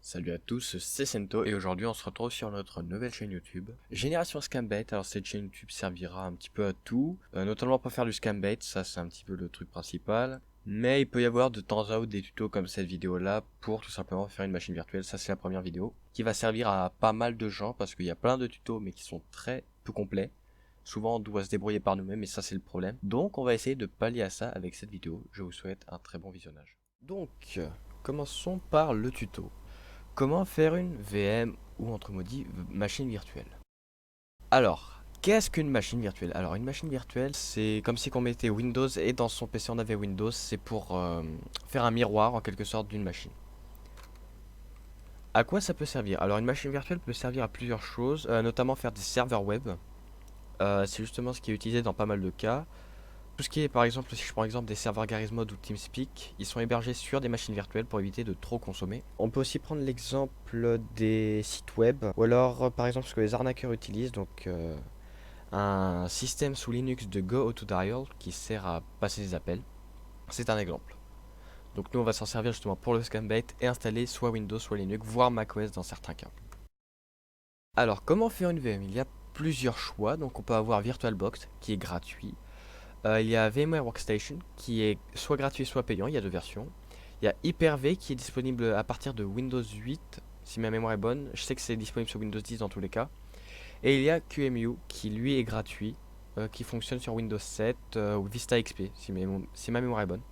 Salut à tous, c'est Sento et aujourd'hui on se retrouve sur notre nouvelle chaîne YouTube. Génération Scambait, alors cette chaîne YouTube servira un petit peu à tout, notamment pour faire du Scambait, ça c'est un petit peu le truc principal. Mais il peut y avoir de temps à autre des tutos comme cette vidéo là pour tout simplement faire une machine virtuelle, ça c'est la première vidéo, qui va servir à pas mal de gens parce qu'il y a plein de tutos mais qui sont très peu complets. Souvent on doit se débrouiller par nous-mêmes et ça c'est le problème. Donc on va essayer de pallier à ça avec cette vidéo, je vous souhaite un très bon visionnage. Donc, commençons par le tuto. Comment faire une VM ou entre maudits machine virtuelle? Alors, qu'est-ce qu'une machine virtuelle? Alors, une machine virtuelle, c'est comme si on mettait Windows et dans son PC on avait Windows. C'est pour faire un miroir en quelque sorte d'une machine. À quoi ça peut servir? Alors, une machine virtuelle peut servir à plusieurs choses, notamment faire des serveurs web. C'est justement ce qui est utilisé dans pas mal de cas. Tout ce qui est par exemple, si je prends exemple des serveurs Garry's Mod ou TeamSpeak, ils sont hébergés sur des machines virtuelles pour éviter de trop consommer. On peut aussi prendre l'exemple des sites web, ou alors par exemple ce que les arnaqueurs utilisent, donc un système sous Linux de Go Autodial qui sert à passer des appels. C'est un exemple. Donc nous on va s'en servir justement pour le scambait et installer soit Windows soit Linux, voire macOS dans certains cas. Alors comment faire une VM? Il y a plusieurs choix, donc on peut avoir VirtualBox qui est gratuit. Il y a VMware Workstation qui est soit gratuit soit payant, il y a deux versions. Il y a Hyper-V qui est disponible à partir de Windows 8, si ma mémoire est bonne. Je sais que c'est disponible sur Windows 10 dans tous les cas. Et il y a QEMU qui lui est gratuit, qui fonctionne sur Windows 7 ou Vista XP, si ma mémoire est bonne.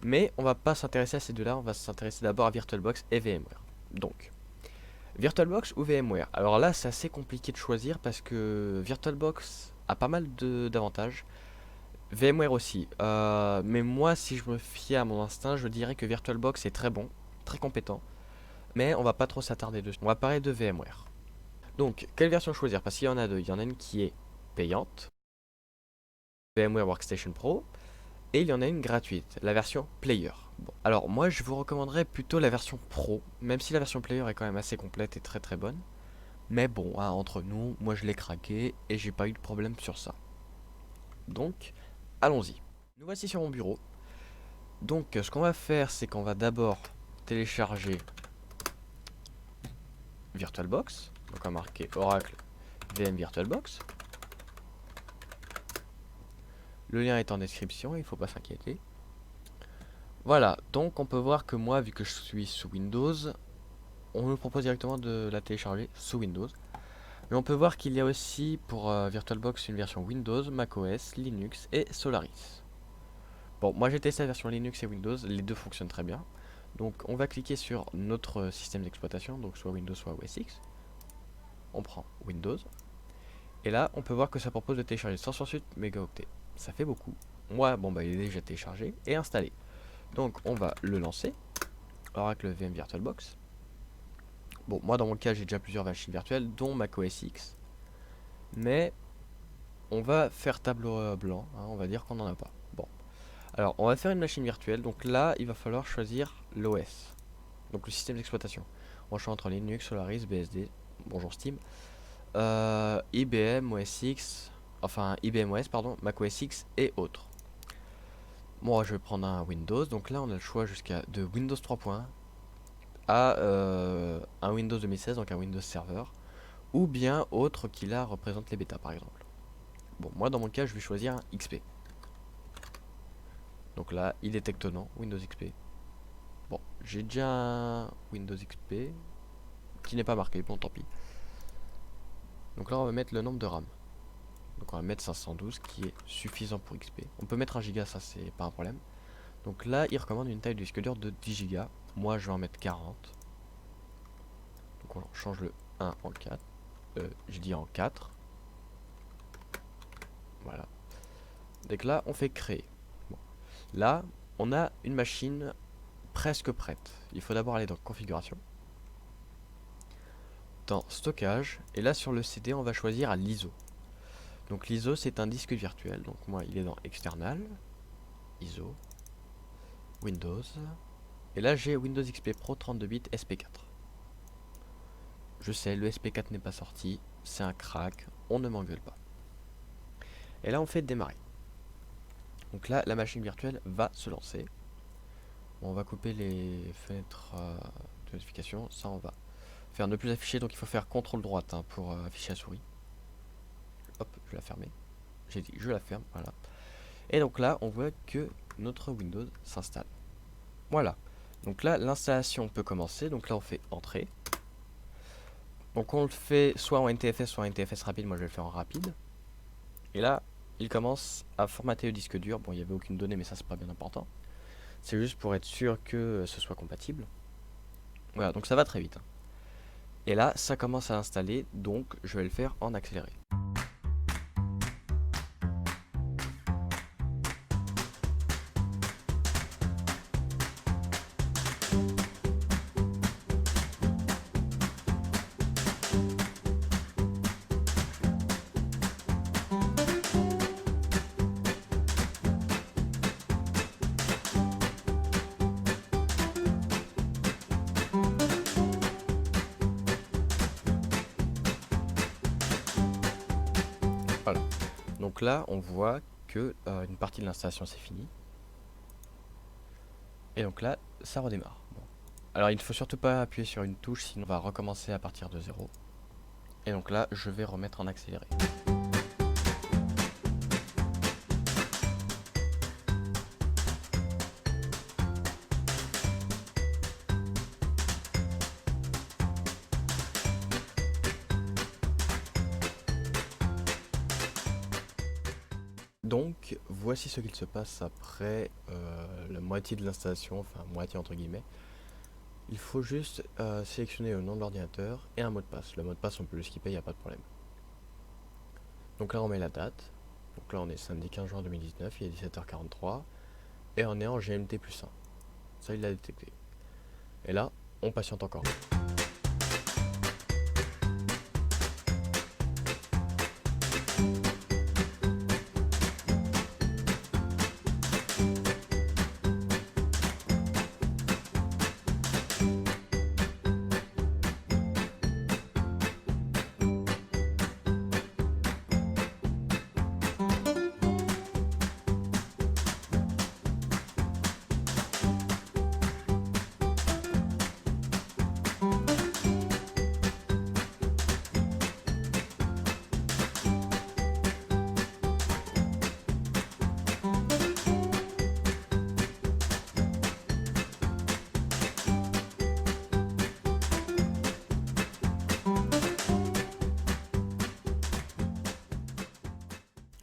Mais on va pas s'intéresser à ces deux-là, on va s'intéresser d'abord à VirtualBox et VMware. Donc, VirtualBox ou VMware? Alors là, c'est assez compliqué de choisir parce que VirtualBox a pas mal d'avantages. VMware aussi. Mais moi, si je me fie à mon instinct, je dirais que VirtualBox est très bon, très compétent. Mais on va pas trop s'attarder dessus. On va parler de VMware. Donc, quelle version choisir? Parce qu'il y en a deux. Il y en a une qui est payante, VMware Workstation Pro, et il y en a une gratuite, la version Player. Bon, alors moi, je vous recommanderais plutôt la version Pro, même si la version Player est quand même assez complète et très très bonne. Mais bon, hein, entre nous, moi je l'ai craqué et j'ai pas eu de problème sur ça. Donc, allons-y. Nous voici sur mon bureau. Donc ce qu'on va faire, c'est qu'on va d'abord télécharger VirtualBox. Donc on va marquer Oracle VM VirtualBox. Le lien est en description, il ne faut pas s'inquiéter. Voilà, donc on peut voir que moi, vu que je suis sous Windows, on me propose directement de la télécharger sous Windows. Mais on peut voir qu'il y a aussi pour VirtualBox une version Windows, macOS, Linux et Solaris. Bon, moi j'ai testé la version Linux et Windows, les deux fonctionnent très bien. Donc on va cliquer sur notre système d'exploitation, donc soit Windows soit OS X. On prend Windows. Et là, on peut voir que ça propose de télécharger 168 mégaoctets. Ça fait beaucoup. Moi, bon bah il est déjà téléchargé et installé. Donc on va le lancer. Oracle VM VirtualBox. Bon, moi dans mon cas, j'ai déjà plusieurs machines virtuelles, dont macOS X. Mais on va faire tableau blanc, hein, on va dire qu'on n'en a pas. Bon. Alors, on va faire une machine virtuelle. Donc là, il va falloir choisir l'OS. Donc le système d'exploitation. On choisit entre Linux, Solaris, BSD. Bonjour Steam. IBM OS X, enfin IBM OS pardon, Mac OS X et autres. Moi je vais prendre un Windows, donc là on a le choix jusqu'à de Windows 3.1 à un Windows 2016, donc un Windows Server, ou bien autre qui là représente les bêtas par exemple. Bon, moi dans mon cas je vais choisir un XP. Donc là il détecte non, Windows XP. Bon, j'ai déjà un Windows XP qui n'est pas marqué, bon tant pis. Donc là on va mettre le nombre de RAM. Donc on va mettre 512 qui est suffisant pour XP. On peut mettre 1 giga, ça c'est pas un problème. Donc là il recommande une taille de disque dur de 10 gigas. Moi je vais en mettre 40. Donc on change le 1 en 4. Je dis en 4. Voilà. Donc là on fait créer. Bon. Là on a une machine presque prête. Il faut d'abord aller dans configuration. Dans stockage. Et là sur le CD on va choisir à l'ISO. Donc l'ISO c'est un disque virtuel. Donc moi il est dans external. ISO. Windows. Et là j'ai Windows XP Pro 32 bits SP4. Je sais, le SP4 n'est pas sorti, c'est un crack, on ne m'engueule pas. Et là on fait démarrer. Donc là la machine virtuelle va se lancer. Bon, on va couper les fenêtres de notification. Ça, on va faire ne plus afficher. Donc il faut faire CTRL droite hein, pour afficher la souris. Hop, je vais la fermer. J'ai dit je la ferme, voilà. Et donc là, on voit que notre Windows s'installe. Voilà. Donc là, l'installation peut commencer. Donc là, on fait Entrée. Donc on le fait soit en NTFS, soit en NTFS rapide. Moi, je vais le faire en rapide. Et là, il commence à formater le disque dur. Bon, il n'y avait aucune donnée, mais ça, c'est pas bien important. C'est juste pour être sûr que ce soit compatible. Voilà, donc ça va très vite. Et là, ça commence à installer. Donc, je vais le faire en accéléré. Voilà. Donc là, on voit que une partie de l'installation c'est fini. Et donc là, ça redémarre. Bon. Alors il ne faut surtout pas appuyer sur une touche, sinon on va recommencer à partir de zéro. Et donc là, je vais remettre en accéléré. Donc, voici ce qu'il se passe après la moitié de l'installation, enfin moitié entre guillemets. Il faut juste sélectionner le nom de l'ordinateur et un mot de passe. Le mot de passe, on peut le skipper, il n'y a pas de problème. Donc là, on met la date. Donc là, on est samedi 15 juin 2019, il est 17h43. Et on est en GMT+1. Ça, il l'a détecté. Et là, on patiente encore.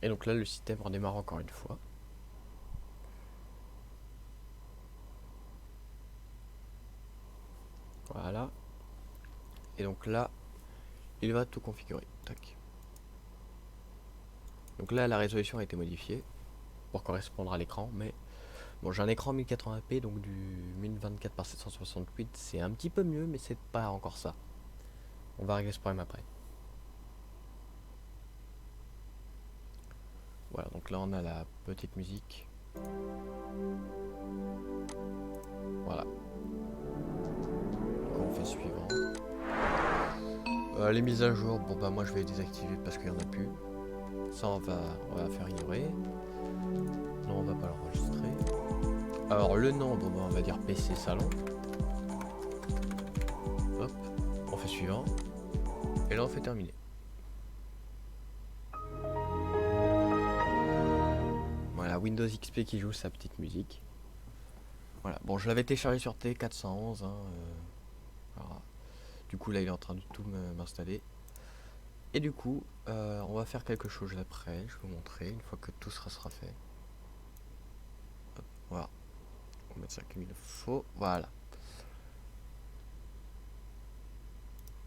Et donc là, le système redémarre encore une fois. Voilà. Et donc là, il va tout configurer. Tac. Donc là, la résolution a été modifiée pour correspondre à l'écran, mais bon, j'ai un écran 1080p, donc du 1024 par 768, c'est un petit peu mieux, mais c'est pas encore ça. On va régler ce problème après. Voilà, donc là on a la petite musique. Voilà. Donc on fait suivant. Les mises à jour, bon bah moi je vais les désactiver parce qu'il n'y en a plus. Ça on va faire ignorer. Non, on va pas l'enregistrer. Alors le nom, bon bah on va dire PC salon. Hop, on fait suivant. Et là on fait terminer. Voilà, Windows XP qui joue sa petite musique. Voilà, bon je l'avais téléchargé sur T411. Hein, voilà. Du coup là il est en train de tout m'installer. Et du coup, on va faire quelque chose après, je vais vous montrer, une fois que tout sera fait. Hop, voilà, on va mettre ça comme il faut, voilà.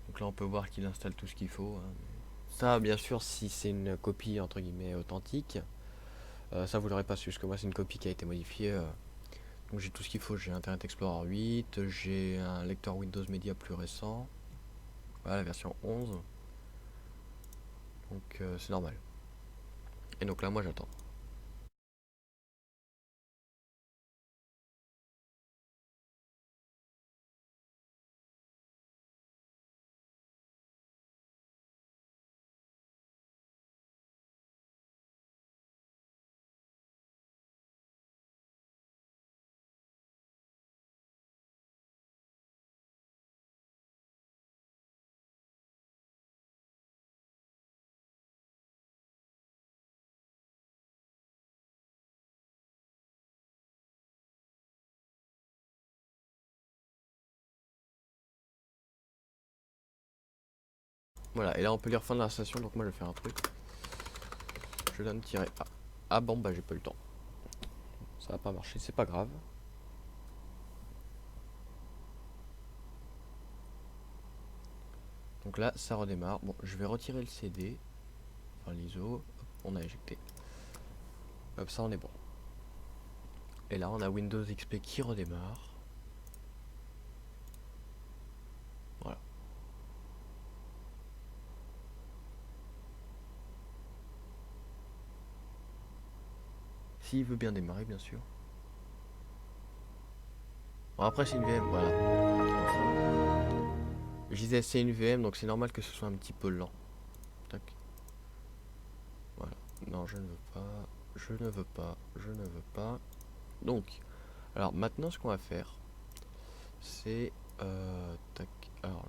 Donc là on peut voir qu'il installe tout ce qu'il faut. Hein. Ça bien sûr si c'est une copie entre guillemets authentique, ça vous l'aurez pas su, parce que moi c'est une copie qui a été modifiée. Donc j'ai tout ce qu'il faut, j'ai Internet Explorer 8, j'ai un lecteur Windows Media plus récent, voilà la version 11. Donc c'est normal. Et donc là moi j'attends. Voilà, et là on peut lire fin de l'installation, donc moi je vais faire un truc. Je donne tirer A. Ah bon, bah j'ai pas eu le temps. Ça va pas marcher, c'est pas grave. Donc là, ça redémarre. Bon, je vais retirer le CD. Enfin, l'ISO. Hop, on a éjecté. Hop, ça on est bon. Et là, on a Windows XP qui redémarre. Voilà. S'il veut bien démarrer, bien sûr. Bon, après, c'est une VM, voilà. Je disais, c'est une VM, donc c'est normal que ce soit un petit peu lent. Tac. Voilà. Non, je ne veux pas. Je ne veux pas. Je ne veux pas. Donc, alors maintenant, ce qu'on va faire, c'est... tac. Alors,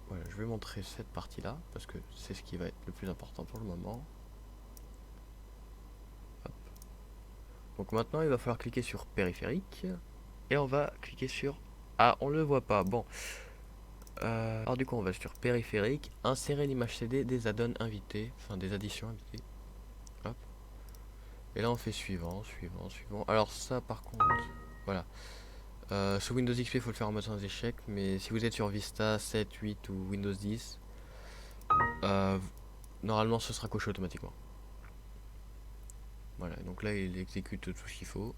voilà, je vais montrer cette partie-là, parce que c'est ce qui va être le plus important pour le moment. Hop. Donc maintenant, il va falloir cliquer sur périphérique. Et on va cliquer sur... Ah, on le voit pas. Bon. Alors du coup, on va sur périphérique. Insérer l'image CD des add-ons invités. Enfin, des additions invitées. Hop. Et là, on fait suivant, suivant, suivant. Alors ça, par contre... Voilà. Sous Windows XP, il faut le faire en mode sans échec. Mais si vous êtes sur Vista 7, 8 ou Windows 10... normalement, ce sera coché automatiquement. Voilà, donc là, il exécute tout ce qu'il faut.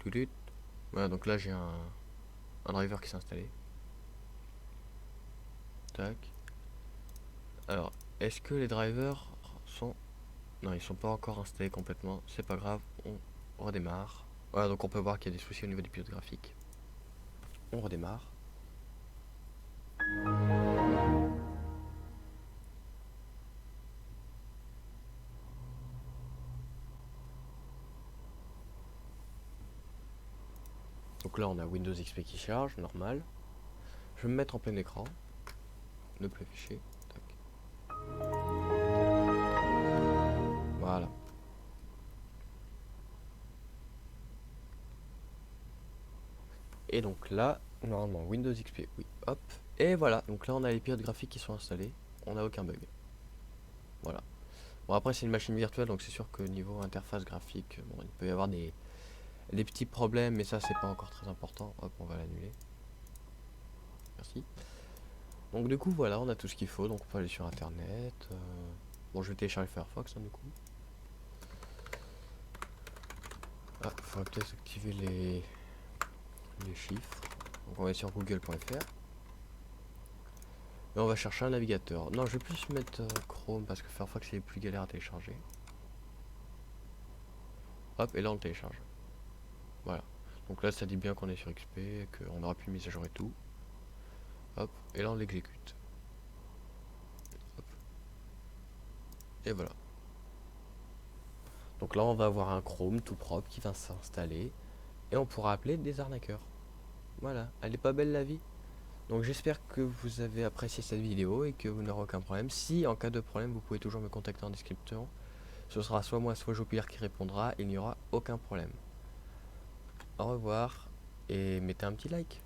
Tout. Voilà, donc là, j'ai un driver qui s'est installé. Tac. Alors, est-ce que les drivers sont... Non, ils sont pas encore installés complètement. C'est pas grave, on redémarre. Voilà, donc on peut voir qu'il y a des soucis au niveau des pilotes graphiques. On redémarre. Donc là, on a Windows XP qui charge, normal. Je vais me mettre en plein écran. Ne plus afficher. Tac. Voilà. Et donc là, normalement, Windows XP, oui, hop. Et voilà, donc là, on a les pilotes graphiques qui sont installés. On n'a aucun bug. Voilà. Bon, après, c'est une machine virtuelle, donc c'est sûr que niveau interface graphique, bon, il peut y avoir des petits problèmes, mais ça, c'est pas encore très important. Hop, on va l'annuler. Merci. Donc du coup voilà, on a tout ce qu'il faut, donc on peut aller sur internet. Bon, je vais télécharger Firefox du coup. Ah, il faudrait peut-être activer les chiffres. Donc on va aller sur google.fr. Et on va chercher un navigateur. Non, je vais plus mettre Chrome parce que Firefox c'est plus galère à télécharger. Hop, et là on le télécharge. Voilà. Donc là ça dit bien qu'on est sur XP, qu'on aura plus de mise à jour et tout. Hop, et là on l'exécute. Et voilà. Donc là on va avoir un Chrome tout propre qui va s'installer. Et on pourra appeler des arnaqueurs. Voilà, elle est pas belle la vie. Donc j'espère que vous avez apprécié cette vidéo et que vous n'aurez aucun problème. Si en cas de problème vous pouvez toujours me contacter en description. Ce sera soit moi soit Jopir qui répondra, il n'y aura aucun problème. Au revoir et mettez un petit like.